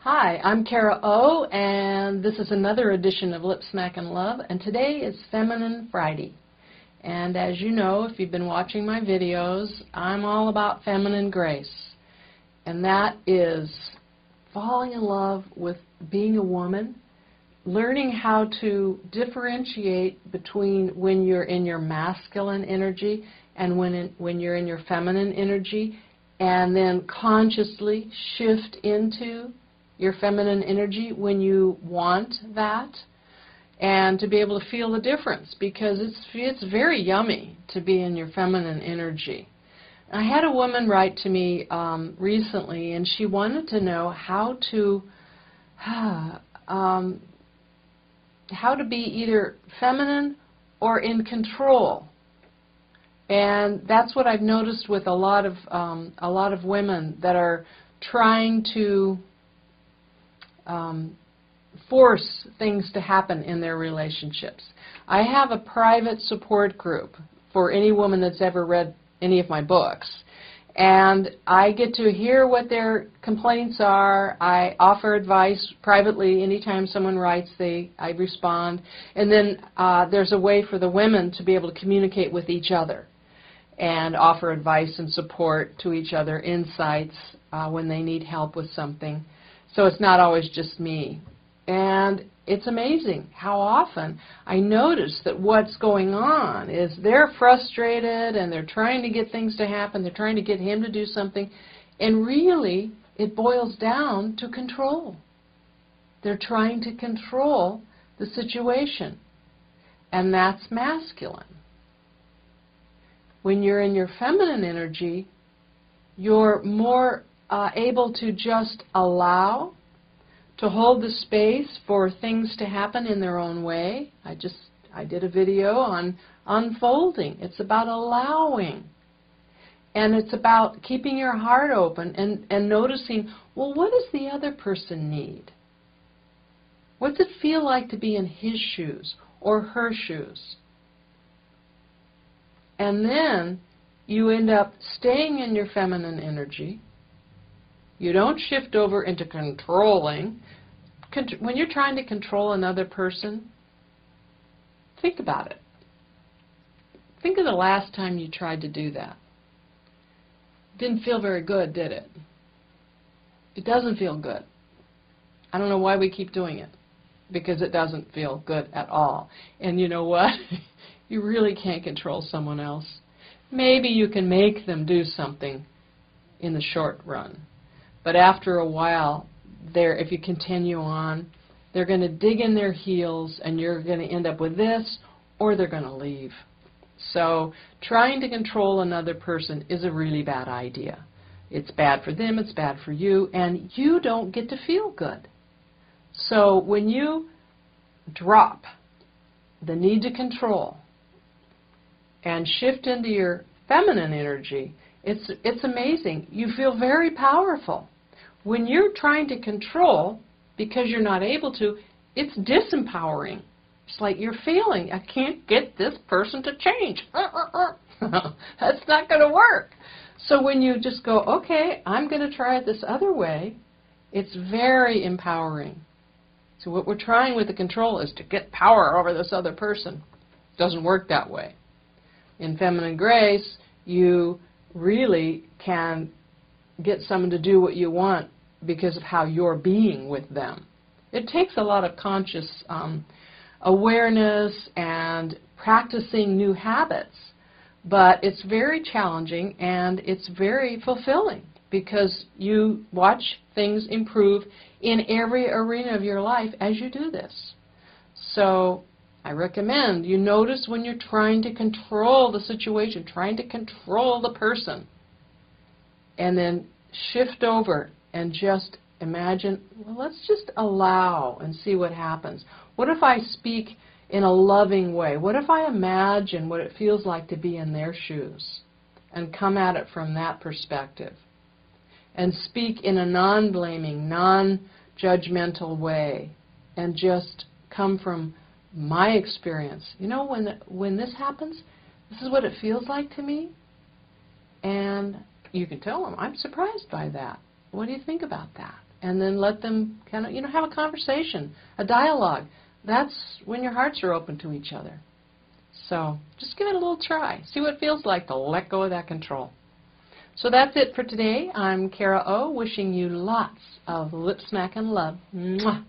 Hi, I'm Kara O, and this is another edition of Lip Smack and Love, and today is Feminine Friday. And as you know, if you've been watching my videos, I'm all about feminine grace. And that is falling in love with being a woman, learning how to differentiate between when you're in your masculine energy and when you're in your feminine energy, and then consciously shift into your feminine energy when you want that, and to be able to feel the difference, because it's very yummy to be in your feminine energy. I had a woman write to me recently, and she wanted to know how to be either feminine or in control. And that's what I've noticed with a lot of women that are trying to force things to happen in their relationships. I have a private support group for any woman that's ever read any of my books, and I get to hear what their complaints are. I offer advice privately. Anytime someone writes, I respond, and then there's a way for the women to be able to communicate with each other and offer advice and support to each other, insights when they need help with something. So it's not always just me. And it's amazing how often I notice that what's going on is they're frustrated and they're trying to get things to happen. They're trying to get him to do something. And really, it boils down to control. They're trying to control the situation. And that's masculine. When you're in your feminine energy, you're more able to just allow, to hold the space for things to happen in their own way. I did a video on unfolding. It's about allowing. And it's about keeping your heart open and noticing, well, what does the other person need? What's it feel like to be in his shoes or her shoes? And then you end up staying in your feminine energy. You don't shift over into controlling. When you're trying to control another person, think about it. Think of the last time you tried to do that. Didn't feel very good, did it? It doesn't feel good. I don't know why we keep doing it, because it doesn't feel good at all. And you know what? You really can't control someone else. Maybe you can make them do something in the short run. But after a while, if you continue on, they're going to dig in their heels, and you're going to end up with this, or they're going to leave. So trying to control another person is a really bad idea. It's bad for them, it's bad for you, and you don't get to feel good. So when you drop the need to control and shift into your feminine energy, it's amazing. You feel very powerful. When you're trying to control because you're not able to, it's disempowering. It's like you're feeling, I can't get this person to change. That's not going to work. So when you just go, okay, I'm going to try it this other way, it's very empowering. So what we're trying with the control is to get power over this other person. It doesn't work that way. In feminine grace, you really can get someone to do what you want because of how you're being with them. It takes a lot of conscious awareness and practicing new habits, but it's very challenging and it's very fulfilling because you watch things improve in every arena of your life as you do this. So I recommend you notice when you're trying to control the situation, trying to control the person, and then shift over and just imagine, well, let's just allow and see what happens. What if I speak in a loving way? What if I imagine what it feels like to be in their shoes and come at it from that perspective and speak in a non-blaming, non-judgmental way and just come from my experience. You know, when this happens, this is what it feels like to me. And you can tell them, I'm surprised by that. What do you think about that? and then let them kind of, have a conversation, a dialogue. That's when your hearts are open to each other. So just give it a little try. See what it feels like to let go of that control. So that's it for today. I'm Kara O, wishing you lots of lip smack and love. Mwah.